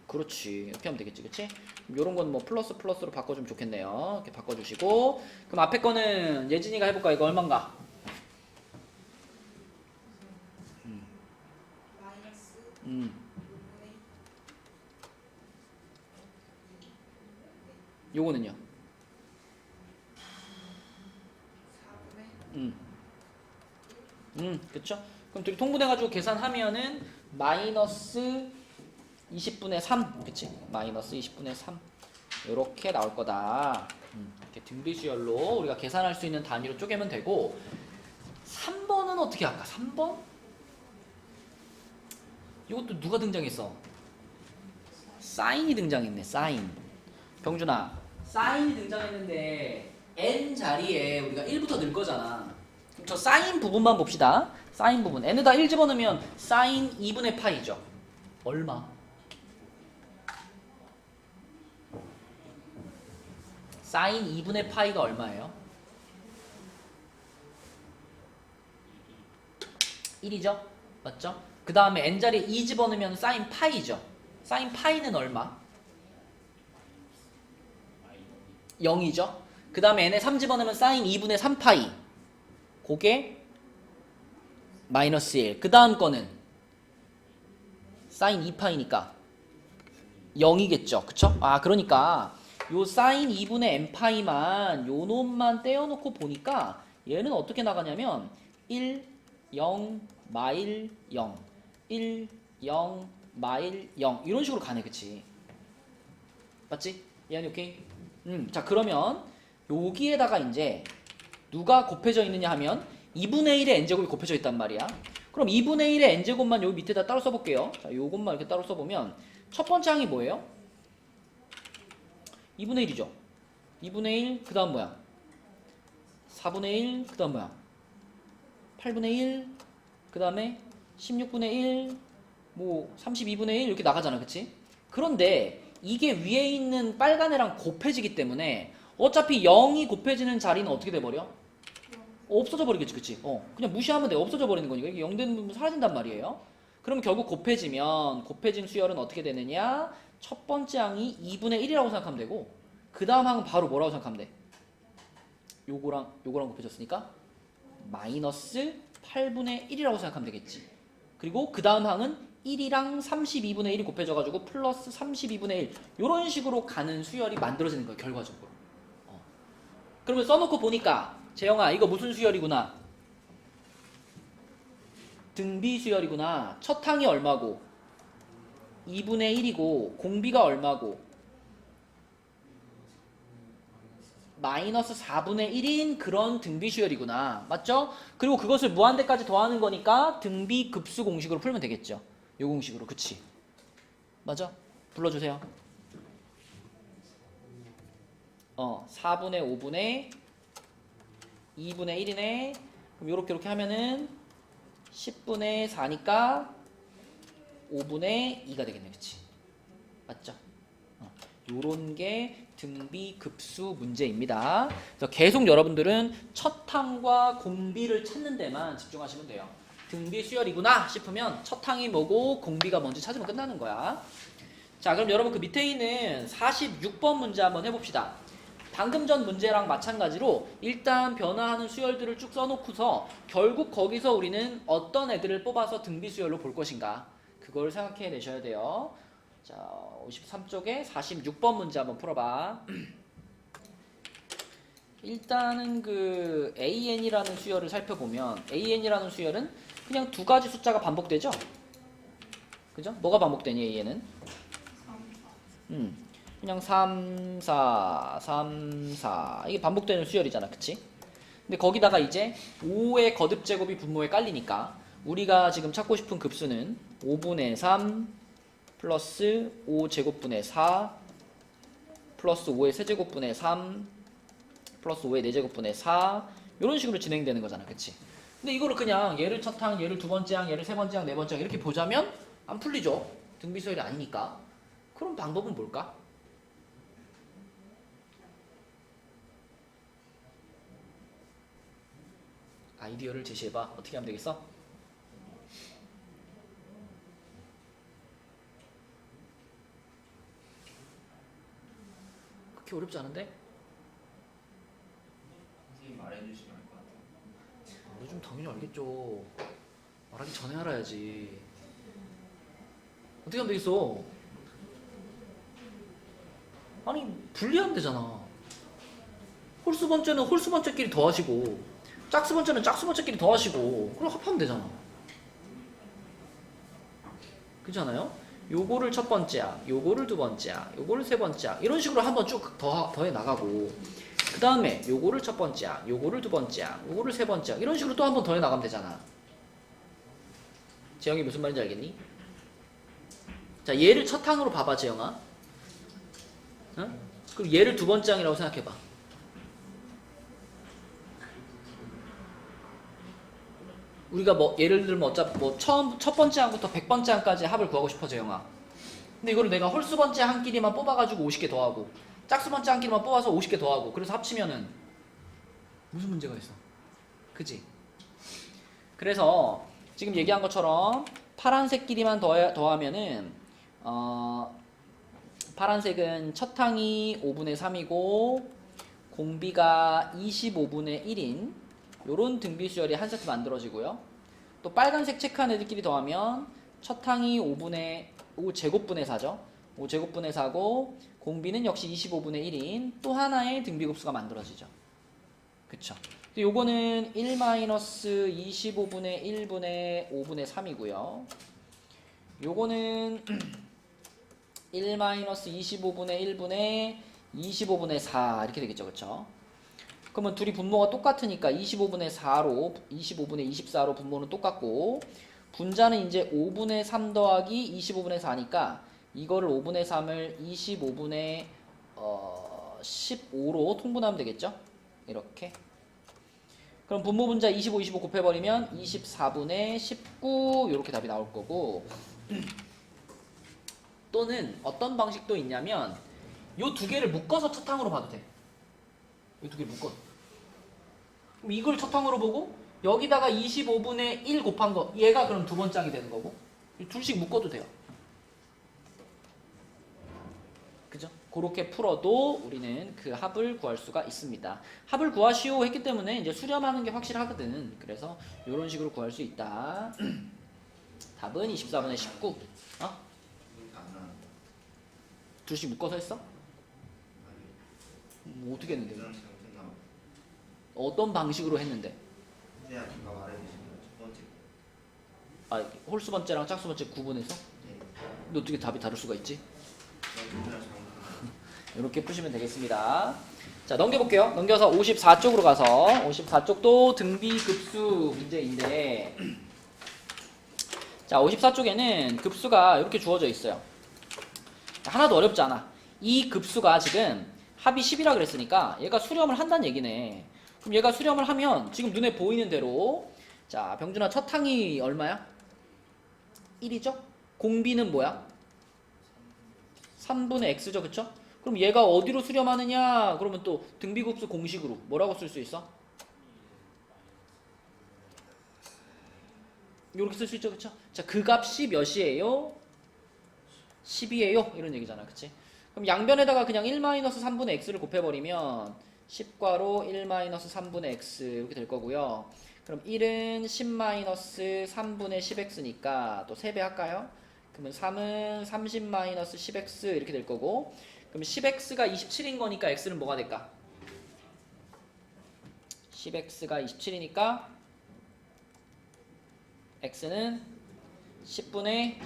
그렇지. 이렇게 하면 되겠지. 그치? 요런 건 뭐 플러스 플러스로 바꿔주면 좋겠네요. 이렇게 바꿔주시고 그럼 앞에 거는 예진이가 해볼까? 이거 얼만가? 요거는요? 그쵸? 그럼 둘이 통분해가지고 계산하면은 마이너스 20분의 3 그치? 마이너스 20분의 3 요렇게 나올 거다. 이렇게 등비수열로 우리가 계산할 수 있는 단위로 쪼개면 되고 3번은 어떻게 할까? 3번? 이것도 누가 등장했어? 사인이 등장했네. 사인. 병준아, 사인이 등장했는데 n 자리에 우리가 1부터 넣을 거잖아. 그럼 저 사인 부분만 봅시다. 사인 부분. n에다 1 집어넣으면 사인 2분의 파이죠. 얼마? 사인 2분의 파이가 얼마예요? 1이죠? 맞죠? 그 다음에 n자리에 2 집어넣으면 사인 파이죠. 사인 파이는 얼마? 0이죠. 그 다음에 n에 3 집어넣으면 사인 2분의 3파이. 그게 마이너스 1. 그 다음 거는 사인 2파이니까 0이겠죠. 그쵸? 아, 그러니까 요 사인 2분의 n파이만 요 놈만 떼어놓고 보니까 얘는 어떻게 나가냐면 1, 0, 마일 0 1, 0, 마일 0 이런 식으로 가네. 그치? 맞지? 이해하니 오케이? 자, 그러면 여기에다가 이제 누가 곱해져 있느냐 하면 2분의 1의 n제곱이 곱해져 있단 말이야. 그럼 2분의 1의 n제곱만 여기 밑에다 따로 써볼게요. 자, 요것만 이렇게 따로 써보면 첫 번째 항이 뭐예요? 2분의 1이죠. 2분의 1, 그 다음 뭐야? 4분의 1, 그 다음 뭐야? 8분의 1, 그 다음에 16분의 1, 뭐 32분의 1 이렇게 나가잖아. 그치? 그런데 이게 위에 있는 빨간 애랑 곱해지기 때문에 어차피 0이 곱해지는 자리는 어떻게 돼버려? 없어져 버리겠지, 그치? 그냥 무시하면 돼. 없어져 버리는 거니까. 이게 0 되는 부분 사라진단 말이에요. 그럼 결국 곱해지면, 곱해진 수열은 어떻게 되느냐? 첫 번째 항이 2분의 1이라고 생각하면 되고, 그 다음 항은 바로 뭐라고 생각하면 돼? 요거랑 곱해졌으니까 마이너스 8분의 1이라고 생각하면 되겠지. 그리고 그 다음 항은 1이랑 32분의 1이 곱해져가지고 플러스 32분의 1 이런 식으로 가는 수열이 만들어지는 거예요, 결과적으로. 그러면 써놓고 보니까 재영아 이거 무슨 수열이구나? 등비 수열이구나. 첫 항이 얼마고 2분의 1이고 공비가 얼마고 마이너스 4분의 1인 그런 등비 수열이구나. 맞죠? 그리고 그것을 무한대까지 더하는 거니까 등비 급수 공식으로 풀면 되겠죠. 요 공식으로. 그치? 맞아? 불러주세요. 4분의 5분의 2분의 1이네. 그럼 요렇게 하면은 10분의 4니까 5분의 2가 되겠네. 그치? 맞죠? 요런 게 등비 급수 문제입니다. 그래서 계속 여러분들은 첫 항과 공비를 찾는 데만 집중하시면 돼요. 등비 수열이구나 싶으면 첫 항이 뭐고 공비가 뭔지 찾으면 끝나는 거야. 자, 그럼 여러분 그 밑에 있는 46번 문제 한번 해봅시다. 방금 전 문제랑 마찬가지로 일단 변화하는 수열들을 쭉 써놓고서 결국 거기서 우리는 어떤 애들을 뽑아서 등비 수열로 볼 것인가 그걸 생각해 내셔야 돼요. 자, 53쪽에 46번 문제 한번 풀어봐. 일단은 그 AN이라는 수열을 살펴보면 AN이라는 수열은 그냥 두 가지 숫자가 반복되죠? 그죠? 뭐가 반복되니 AN은? 그냥 3, 4, 3, 4 이게 반복되는 수열이잖아. 그치? 근데 거기다가 이제 5의 거듭 제곱이 분모에 깔리니까 우리가 지금 찾고 싶은 급수는 5분의 3 플러스 5제곱분의 4 플러스 5의 세제곱분의 3 플러스 5의 4제곱분의 4 이런 식으로 진행되는 거잖아. 그치? 근데 이거를 그냥 얘를 첫 항, 얘를 두 번째 항, 얘를 세 번째 항, 네 번째 항 이렇게 보자면 안 풀리죠. 등비수열이 아니니까. 그럼 방법은 뭘까? 아이디어를 제시해봐. 어떻게 하면 되겠어? 그렇게 어렵지 않은데? 선생님 말해주시면 알 것 같아요. 요즘 당연히 알겠죠. 말하기 전에 알아야지. 어떻게 하면 되겠어? 아니 분리하면 되잖아. 홀수 번째는 홀수 번째끼리 더하시고 짝수 번째는 짝수 번째끼리 더하시고 그럼 합하면 되잖아. 그렇잖아요? 요거를 첫 번째야, 요거를 두 번째야, 요거를 세 번째야 이런 식으로 한번 쭉 더해 나가고 그 다음에 요거를 첫 번째야, 요거를 두 번째야, 요거를 세 번째야 이런 식으로 또 한번 더해 나가면 되잖아. 재영이 무슨 말인지 알겠니? 자, 얘를 첫 항으로 봐봐 재영아. 응? 그럼 얘를 두 번째 항이라고 생각해봐. 우리가 뭐 예를 들면 어차피 뭐 첫 번째 항부터 100번째 항까지 합을 구하고 싶어 재영아. 근데 이거를 내가 홀수 번째 항끼리만 뽑아가지고 50개 더하고 짝수 번째 항끼리만 뽑아서 50개 더하고 그래서 합치면은 무슨 문제가 있어? 그치? 그래서 지금 얘기한 것처럼 파란색끼리만 더하면은 파란색은 첫 항이 5분의 3이고 공비가 25분의 1인 요런 등비수열이 한 세트 만들어지고요. 또 빨간색 체크한 애들끼리 더하면 첫 항이 5제곱분의 4죠. 5제곱분의 4고 공비는 역시 25분의 1인 또 하나의 등비급수가 만들어지죠. 그쵸? 요거는 1-25분의 1분의 5분의 3이고요. 요거는 1-25분의 1분의 25분의 4 이렇게 되겠죠. 그쵸? 그러면 둘이 분모가 똑같으니까 25분의 4로 25분의 24로 분모는 똑같고 분자는 이제 5분의 3 더하기 25분의 4니까 이거를 5분의 3을 25분의 15로 통분하면 되겠죠? 이렇게. 그럼 분모 분자 25, 25 곱해버리면 24분의 19 이렇게 답이 나올 거고 또는 어떤 방식도 있냐면 요 두 개를 묶어서 첫 항으로 봐도 돼. 이 두 개를 묶어. 그럼 이걸 첫항으로 보고 여기다가 25분의 1 곱한 거 얘가 그럼 두 번째 항이 되는 거고 둘씩 묶어도 돼요. 그죠? 그렇게 풀어도 우리는 그 합을 구할 수가 있습니다. 합을 구하시오 했기 때문에 이제 수렴하는 게 확실하거든. 그래서 이런 식으로 구할 수 있다. 답은 24분의 19. 어? 안 나는데. 둘씩 묶어서 했어? 아니, 뭐 어떻게 했는데? 이런 식으로 끝나. 어떤 방식으로 했는데? 그냥 아까 말해주신 첫 번째. 아, 홀수 번째랑 짝수 번째 구분해서? 네. 근데 어떻게 답이 다를 수가 있지? 그냥 잘못. 이렇게 푸시면 되겠습니다. 자, 넘겨볼게요. 넘겨서 54쪽으로 가서 54쪽도 등비급수 문제인데 자, 54쪽에는 급수가 이렇게 주어져 있어요. 하나도 어렵지 않아. 이 급수가 지금 합이 10이라 그랬으니까 얘가 수렴을 한다는 얘기네. 그럼 얘가 수렴을 하면 지금 눈에 보이는 대로 자, 병준아 첫 항이 얼마야? 1이죠? 공비는 뭐야? 3분의 x죠, 그쵸? 그럼 얘가 어디로 수렴하느냐? 그러면 또 등비급수 공식으로 뭐라고 쓸 수 있어? 이렇게 쓸 수 있죠, 그쵸? 자, 그 값이 몇이에요? 10이에요? 이런 얘기잖아, 그치? 그럼 양변에다가 그냥 1-3분의 x를 곱해버리면 10괄호 1-3분의 x 이렇게 될 거고요. 그럼 1은 10-3분의 10x니까 또 3배 할까요? 그러면 3은 30-10x 이렇게 될 거고 그럼 10x가 27인 거니까 x는 뭐가 될까? 10x가 27이니까 x는 10분의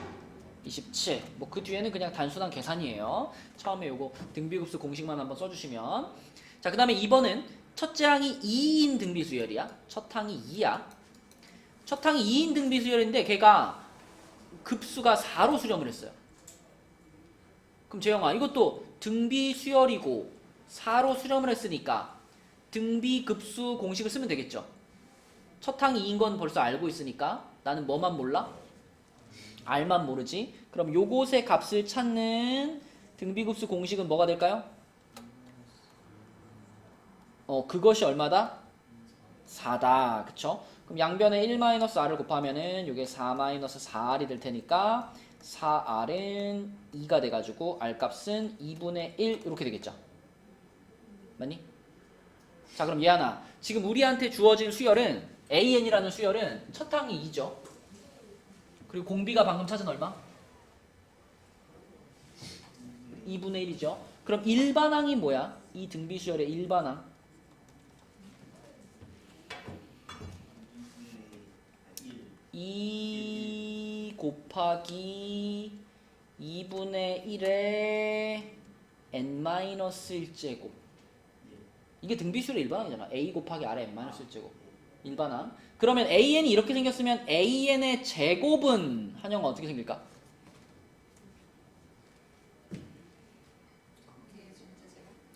27. 뭐 그 뒤에는 그냥 단순한 계산이에요. 처음에 요거 등비급수 공식만 한번 써주시면. 자, 그 다음에 2번은 첫째 항이 2인 등비수열이야. 첫 항이 2야. 첫 항이 2인 등비수열인데 걔가 급수가 4로 수렴을 했어요. 그럼 재영아 이것도 등비수열이고 4로 수렴을 했으니까 등비급수 공식을 쓰면 되겠죠. 첫 항이 2인 건 벌써 알고 있으니까 나는 뭐만 몰라? R만 모르지. 그럼 요것의 값을 찾는 등비급수 공식은 뭐가 될까요? 그것이 얼마다? 4다. 그쵸? 그럼 양변에 1-R을 곱하면은 요게 4-4R이 될 테니까 4R은 2가 돼가지고 R 값은 2분의 1 이렇게 되겠죠. 맞니? 자, 그럼 예하나 지금 우리한테 주어진 수열은 AN이라는 수열은 첫 항이 2죠. 그리고 공비가 방금 찾은 얼마? 2분의 1이죠. 그럼 일반항이 뭐야? 이 등비수열의 일반항. 2 곱하기 2분의 1의 n-1제곱. 이게 등비수열의 일반항이잖아. a 곱하기 r의 n-1제곱. 일반항. 그러면 an이 이렇게 생겼으면 an의 제곱은 한영아 어떻게 생길까?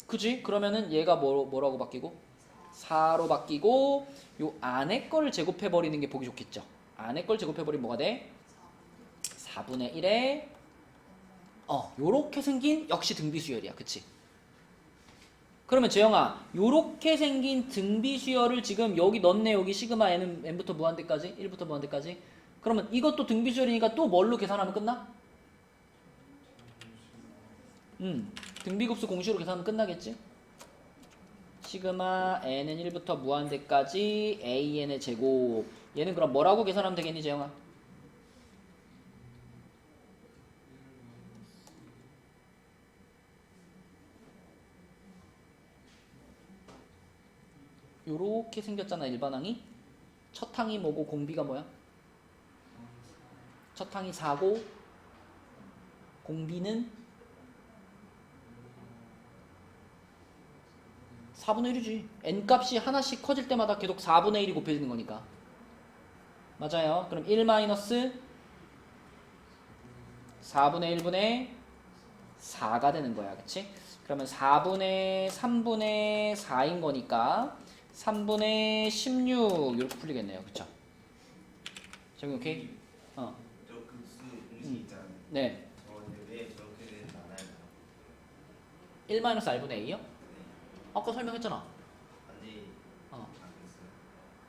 그지? 그러면은 얘가 뭐라고 바뀌고? 4로 바뀌고 요 안에 거를 제곱해버리는 게 보기 좋겠죠. 안에 걸 제곱해버리면 뭐가 돼? 4분의 1에 요렇게 생긴 역시 등비수열이야. 그치? 그러면 재영아 요렇게 생긴 등비수열을 지금 여기 넣네. 여기 시그마 n은 n부터 무한대까지 1부터 무한대까지. 그러면 이것도 등비수열이니까 또 뭘로 계산하면 끝나? 등비급수 공식으로 계산하면 끝나겠지? 시그마 n은 1부터 무한대까지 an의 제곱. 얘는 그럼 뭐라고 계산하면 되겠니 재영아? 요렇게 생겼잖아 일반항이. 첫 항이 뭐고 공비가 뭐야? 첫 항이 4고 공비는 4분의 1이지. n값이 하나씩 커질 때마다 계속 4분의 1이 곱해지는 거니까. 맞아요. 그럼 1-4분의 1분의 4가 되는 거야. 그치? 그러면 3분의 4인 거니까 3분의 16 이렇게 풀리겠네요. 그쵸? 저기 오케이? 저 급수 공식 있잖아요. 네. 저 근데 왜 저렇게 되는지 알아요? 1-R분의 A요? 네. 아까 설명했잖아. 완전히 어. 안 됐어요.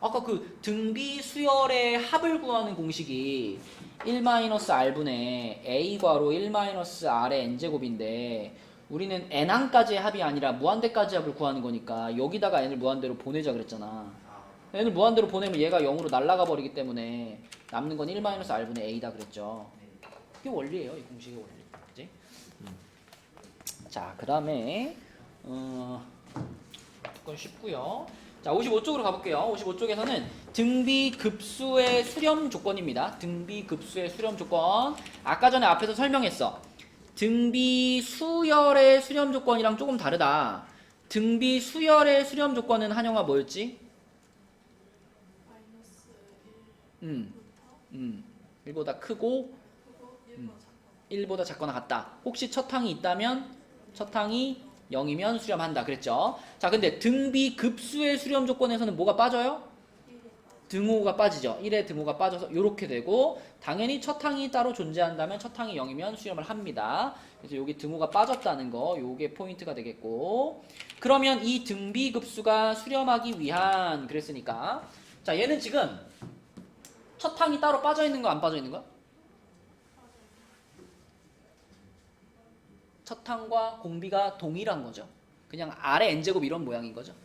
아까 그 등비 수열의 합을 구하는 공식이 1-r분의 a괄호 1-r의 n제곱인데 우리는 n항까지의 합이 아니라 무한대까지 합을 구하는 거니까 여기다가 n을 무한대로 보내자 그랬잖아. 아, n을 무한대로 보내면 얘가 0으로 날아가 버리기 때문에 남는 건 1-r분의 a다 그랬죠. 네. 그게 원리예요, 이 공식의 원리. 그지? 자, 그 다음에 그건 쉽고요. 자, 55쪽으로 가볼게요. 55쪽에서는 등비 급수의 수렴 조건입니다. 등비 급수의 수렴 조건. 아까 전에 앞에서 설명했어. 등비 수열의 수렴 조건이랑 조금 다르다. 등비 수열의 수렴 조건은 한영아 뭐였지? -1부터 1보다 크고 1보다 작거나 같다. 혹시 첫 항이 있다면 첫 항이 0이면 수렴한다 그랬죠. 자, 근데 등비 급수의 수렴 조건에서는 뭐가 빠져요? 등호가 빠지죠. 1의 등호가 빠져서 이렇게 되고 당연히 첫 항이 따로 존재한다면 첫 항이 0이면 수렴을 합니다. 그래서 여기 등호가 빠졌다는 거 요게 포인트가 되겠고 그러면 이 등비 급수가 수렴하기 위한 그랬으니까 자, 얘는 지금 첫 항이 따로 빠져 있는 거 안 빠져 있는 거? 첫 항과 공비가 동일한 거죠. 그냥 아래 n제곱 이런 모양인 거죠.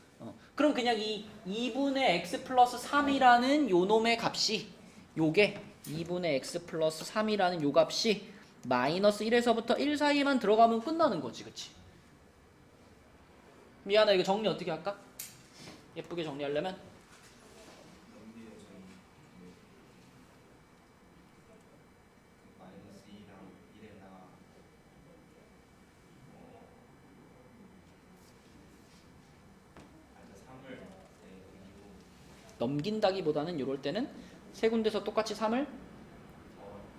그럼 그냥 이 2분의 x 플러스 3이라는 요 놈의 값이 요게 2분의 x 플러스 3이라는 요 값이 마이너스 1에서부터 1 사이에만 들어가면 끝나는 거지. 그치? 미안해, 이거 정리 어떻게 할까? 예쁘게 정리하려면 연비에 저희 -2랑 1에다가 일단 3을 그리고 넘긴다기보다는 요럴 때는 세 군데서 똑같이 3을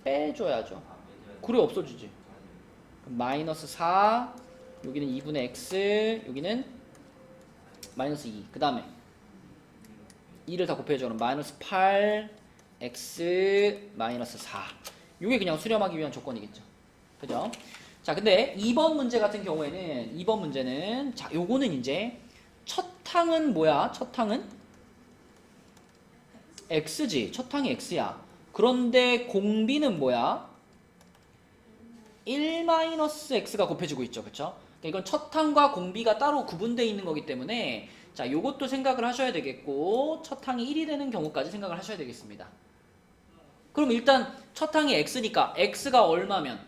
빼줘야죠. 빼줘야 그래 없어지지. 그럼 마이너스 4 여기는 2분의 x 여기는 마이너스 2 그 다음에 2를 다 곱해줘. 그럼 마이너스 8 x 마이너스 4 요게 그냥 수렴하기 위한 조건이겠죠. 그죠? 자, 근데 2번 문제 같은 경우에는 2번 문제는 자, 요거는 이제 첫 항은 뭐야? 첫 항은 x지. 첫 항이 x야. 그런데 공비는 뭐야? 1-x가 곱해지고 있죠. 그쵸? 그러니까 이건 첫 항과 공비가 따로 구분되어 있는 거기 때문에 자, 요것도 생각을 하셔야 되겠고 첫 항이 1이 되는 경우까지 생각을 하셔야 되겠습니다. 그럼 일단 첫 항이 x니까 x가 얼마면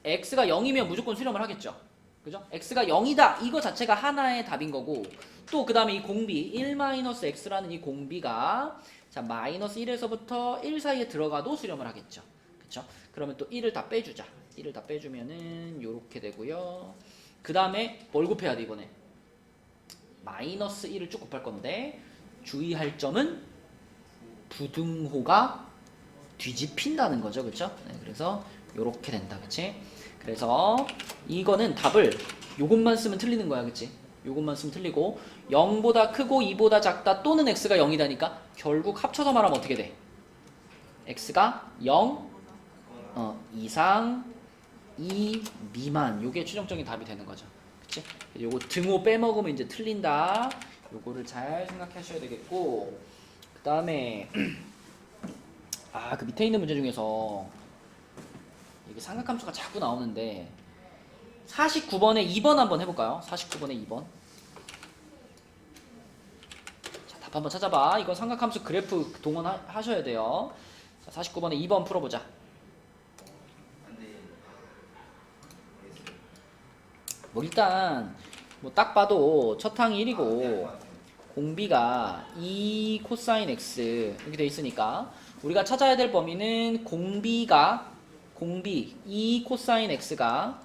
x가 0이면 무조건 수렴을 하겠죠. 그죠? x가 0이다. 이거 자체가 하나의 답인 거고 또 그 다음에 이 공비 1-x라는 이 공비가 자 마이너스 1에서부터 1 사이에 들어가도 수렴을 하겠죠. 그쵸? 그러면 또 1을 다 빼주자. 1을 다 빼주면은 요렇게 되고요. 그 다음에 뭘 곱해야 돼 이번에? 마이너스 1을 쭉 곱할 건데 주의할 점은 부등호가 뒤집힌다는 거죠. 그쵸? 네, 그래서 요렇게 된다. 그치? 그래서 이거는 답을 요것만 쓰면 틀리는 거야. 그치? 요것만 쓰면 틀리고 0보다 크고 2보다 작다 또는 x가 0이다니까 결국 합쳐서 말하면 어떻게 돼? x가 0 이상 2 미만 요게 최종적인 답이 되는 거죠. 그치? 요거 등호 빼먹으면 이제 틀린다. 요거를 잘 생각하셔야 되겠고 그 다음에 아, 그 밑에 있는 문제 중에서 이게 삼각함수가 자꾸 나오는데 49번에 2번 한번 해볼까요? 49번에 2번. 자, 답 한번 찾아봐. 이건 삼각함수 그래프 동원하셔야 돼요. 자, 49번에 2번 풀어보자. 안돼 모르겠어요. 뭐 일단 뭐 딱 봐도 첫 항이 1이고 공비가 2 코사인 x 이렇게 돼 있으니까 우리가 찾아야 될 범위는 공비 2 코사인 x가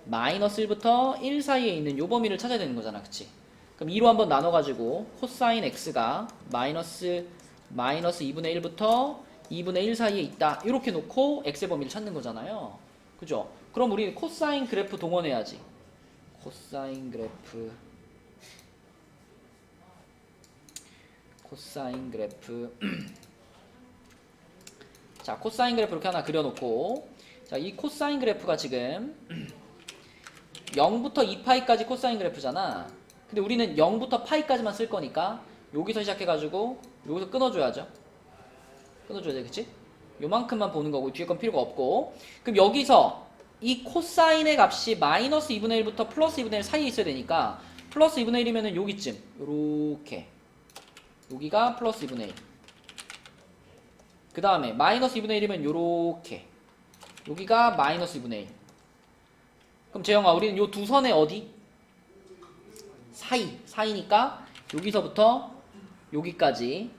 마이너스 1부터 1 사이에 있는 요 범위를 찾아야 되는 거잖아. 그치? 그럼 2로 한번 나눠가지고 코사인 x가 마이너스 2분의 1부터 2분의 1 사이에 있다. 이렇게 놓고 x의 범위를 찾는 거잖아요. 그죠? 그럼 우리 코사인 그래프 동원해야지. 코사인 그래프 자, 코사인 그래프 이렇게 하나 그려놓고 자, 이 코사인 그래프가 지금 0부터 2파이까지 코사인 그래프잖아. 근데 우리는 0부터 파이까지만 쓸 거니까 여기서 시작해가지고 여기서 끊어줘야죠. 끊어줘야 돼, 그치? 요만큼만 보는 거고 뒤에 건 필요가 없고. 그럼 여기서 이 코사인의 값이 마이너스 2분의 1부터 플러스 2분의 1 사이에 있어야 되니까 플러스 2분의 1이면은 여기쯤 요렇게 여기가 플러스 2분의 1. 그 다음에 마이너스 2분의 1이면 요렇게 여기가 마이너스 2분의 1. 그럼 재영아, 우리는 요 두 선의 어디? 사이니까 여기서부터 여기까지,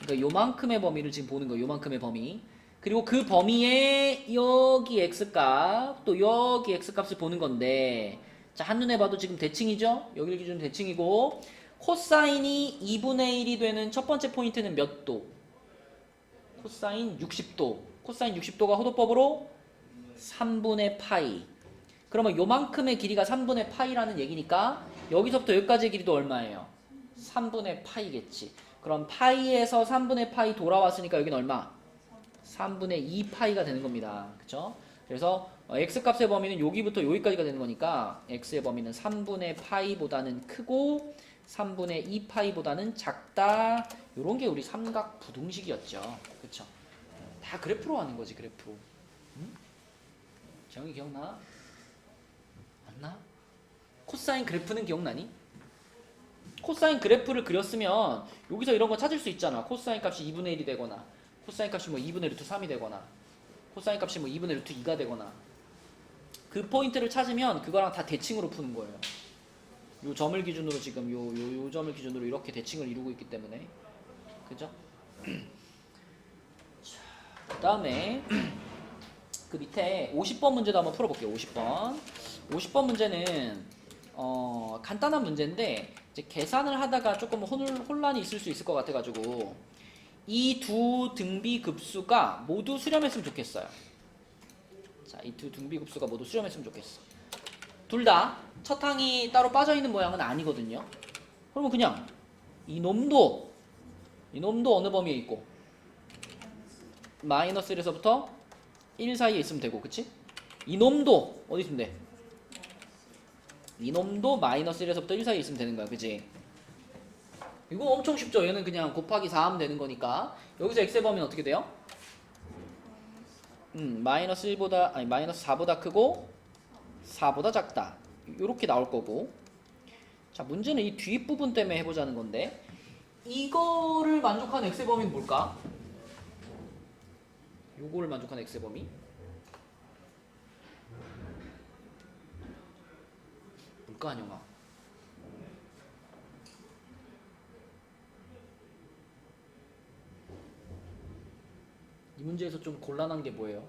그러니까 요만큼의 범위를 지금 보는 거예요. 요만큼의 범위. 그리고 그 범위에 여기 x값 또 여기 x값을 보는 건데, 자, 한눈에 봐도 지금 대칭이죠? 여기를 기준 대칭이고, 코사인이 2분의 1이 되는 첫 번째 포인트는 몇 도? 코사인 60도. 코사인 60도가 호도법으로 3분의 파이. 그러면 요만큼의 길이가 3분의 파이라는 얘기니까 여기서부터 여기까지의 길이도 얼마예요? 3분의 파이겠지. 그럼 파이에서 3분의 파이 돌아왔으니까 여기는 얼마? 3분의 2 파이가 되는 겁니다. 그쵸? 그래서 x값의 범위는 여기부터 여기까지가 되는 거니까 x의 범위는 3분의 파이보다는 크고 3분의 2 파이보다는 작다. 요런 게 우리 삼각 부등식이었죠. 그쵸? 다 그래프로 하는 거지, 그래프로. 응? 정이 기억나? 맞나? 코사인 그래프는 기억나니? 코사인 그래프를 그렸으면 여기서 이런 거 찾을 수 있잖아. 코사인 값이 2분의 1이 되거나 코사인 값이 뭐 2분의 루트 3이 되거나 코사인 값이 뭐 2분의 루트 2가 되거나, 그 포인트를 찾으면 그거랑 다 대칭으로 푸는 거예요. 요 점을 기준으로 지금 요 점을 기준으로 이렇게 대칭을 이루고 있기 때문에. 그죠? 그 다음에 그 밑에 50번 문제도 한번 풀어볼게요. 50번 문제는 간단한 문제인데 이제 계산을 하다가 조금 혼란이 있을 수 있을 것 같아가지고 이 두 등비 급수가 모두 수렴했으면 좋겠어요. 자, 이 두 등비 급수가 모두 수렴했으면 좋겠어. 둘 다 첫 항이 따로 빠져있는 모양은 아니거든요. 그러면 그냥 이놈도 어느 범위에 있고 마이너스 1에서부터 1 사이에 있으면 되고, 그치? 이놈도 어디 있으면 돼? 이놈도 마이너스 1에서부터 1 사이에 있으면 되는 거야, 그치? 이거 엄청 쉽죠? 얘는 그냥 곱하기 4 하면 되는 거니까. 여기서 x의 범위는 어떻게 돼요? 마이너스 4보다 크고 4보다 작다. 요렇게 나올 거고. 자, 문제는 이 뒷부분 때문에 해보자는 건데, 이거를 만족하는 x의 범위는 뭘까? 요거를 만족하는 x의 범위? 뭘까, 한영아? 이 문제에서 좀 곤란한 게 뭐예요?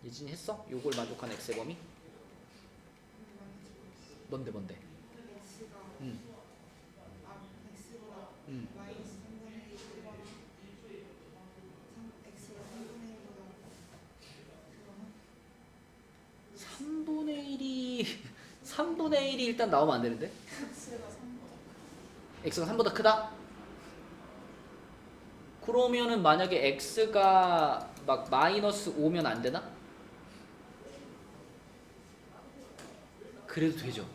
예진이 했어? 요걸 만족하는 x의 범위? 뭔데? x가 응. x보다 응. 마이너스 3분의 1보다 x가 3분의 1보다 그거는 3분의 1이 일단 나오면 안 되는데? x가 3보다 x가 3보다 크다? 그러면은 만약에 x가 막 마이너스 5면 안 되나? 그래도 되죠.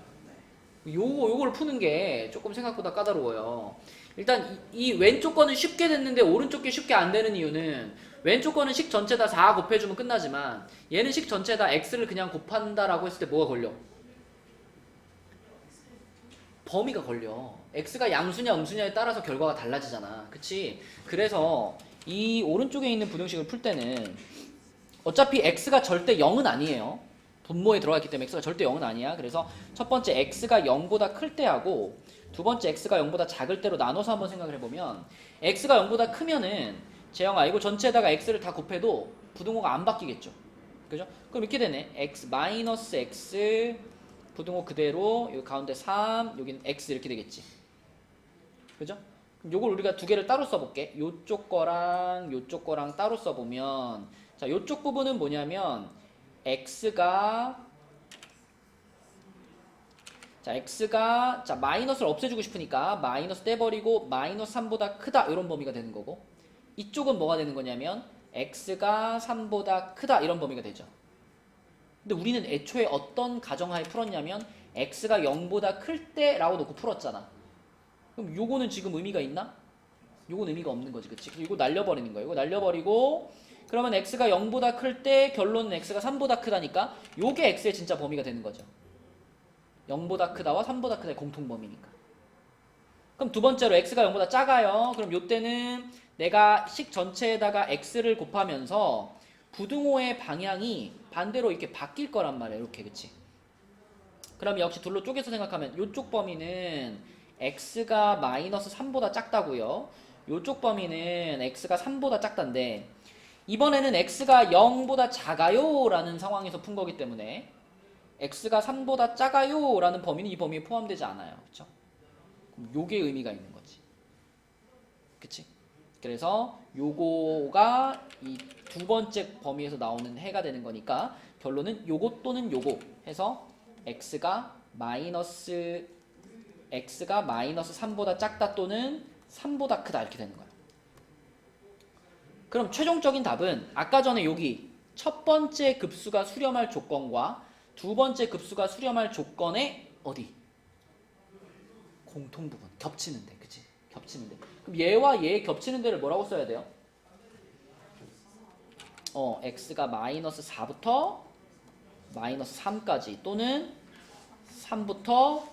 요걸 푸는 게 조금 생각보다 까다로워요. 일단 이 왼쪽 거는 쉽게 됐는데 오른쪽 게 쉽게 안 되는 이유는, 왼쪽 거는 식 전체다 4 곱해주면 끝나지만 얘는 식 전체다 x를 그냥 곱한다라고 했을 때 뭐가 걸려? 범위가 걸려. x가 양수냐 음수냐에 따라서 결과가 달라지잖아. 그치? 그래서 이 오른쪽에 있는 부등식을 풀 때는 어차피 x가 절대 0은 아니에요. 분모에 들어가 있기 때문에 x가 절대 0은 아니야. 그래서 첫 번째 x가 0보다 클 때하고 두 번째 x가 0보다 작을 때로 나눠서 한번 생각을 해보면, x가 0보다 크면은 재영아 이거 전체에다가 x를 다 곱해도 부등호가 안 바뀌겠죠. 그죠? 그럼 이렇게 되네. x 마이너스 x 부등호 그대로, 여기 가운데 3, 여기는 x 이렇게 되겠지. 그죠? 그럼 요걸 우리가 두 개를 따로 써볼게. 요쪽 거랑 따로 써보면, 자, 요쪽 부분은 뭐냐면 x가 마이너스를 없애주고 싶으니까 마이너스 떼버리고 마이너스 3보다 크다 이런 범위가 되는 거고, 이쪽은 뭐가 되는 거냐면 x가 3보다 크다 이런 범위가 되죠. 근데 우리는 애초에 어떤 가정하에 풀었냐면 x가 0보다 클 때라고 놓고 풀었잖아. 그럼 요거는 지금 의미가 있나? 요건 의미가 없는 거지, 그치? 이거 날려버리는 거야. 이거 날려버리고 그러면 x가 0보다 클 때 결론은 x가 3보다 크다니까 요게 x의 진짜 범위가 되는 거죠. 0보다 크다와 3보다 크다의 공통 범위니까. 그럼 두 번째로 x가 0보다 작아요. 그럼 요때는 내가 식 전체에다가 x를 곱하면서 부등호의 방향이 반대로 이렇게 바뀔 거란 말이야. 이렇게, 그치? 그럼 역시 둘로 쪼개서 생각하면 요쪽 범위는 x가 마이너스 3보다 작다고요. 요쪽 범위는 x가 3보다 작단데 이번에는 x가 0보다 작아요 라는 상황에서 푼 거기 때문에 x가 3보다 작아요 라는 범위는 이 범위에 포함되지 않아요. 그쵸? 그럼 요게 의미가 있는 거지. 그치? 그래서 요거가 이 두 번째 범위에서 나오는 해가 되는 거니까 결론은 요거 또는 요거 해서 x가 마이너스 3보다 작다 또는 3보다 크다 이렇게 되는 거야. 그럼 최종적인 답은 아까 전에 여기 첫 번째 급수가 수렴할 조건과 두 번째 급수가 수렴할 조건의 어디? 공통 부분. 겹치는데. 그치? 겹치는데. 그럼 얘와 얘 겹치는 데를 뭐라고 써야 돼요? x가 마이너스 4부터 마이너스 3까지 또는 3부터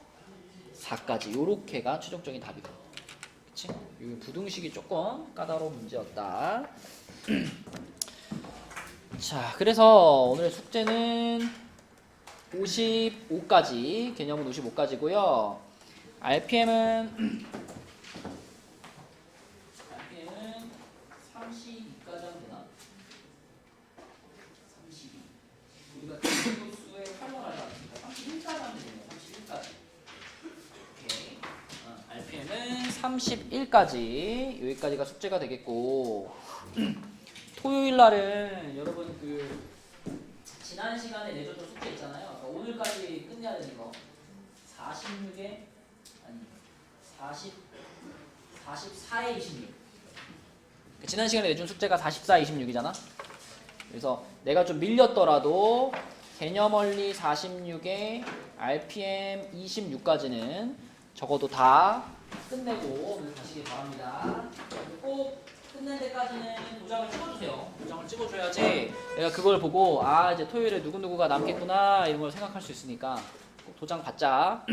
4까지 요렇게가 최종적인 답이거든. 그치? 이 부등식이 조금 까다로운 문제였다. 자, 그래서 오늘 숙제는 55까지, 개념은 55까지고요. RPM은 32까지 하면 되나? 32. 우리가 개수의 활용을 하니까 31까지 하면 되네요. 31까지. 오케이. RPM은 31까지 여기까지가 숙제가 되겠고 토요일 날은 여러분 그 지난 시간에 내줬던 숙제 있잖아요. 그러니까 오늘까지 끝내야 되는 거 46에 아니 44에 26. 지난 시간에 내준 숙제가 44, 26이잖아. 그래서 내가 좀 밀렸더라도 개념 원리 46에 RPM 26까지는 적어도 다 끝내고 오늘 가시기 바랍니다. 꼭 끝낸 데까지는 도장을 찍어주세요. 도장을 찍어줘야지 내가 그걸 보고 아 이제 토요일에 누구누구가 남겠구나 이런 걸 생각할 수 있으니까 꼭 도장 받자.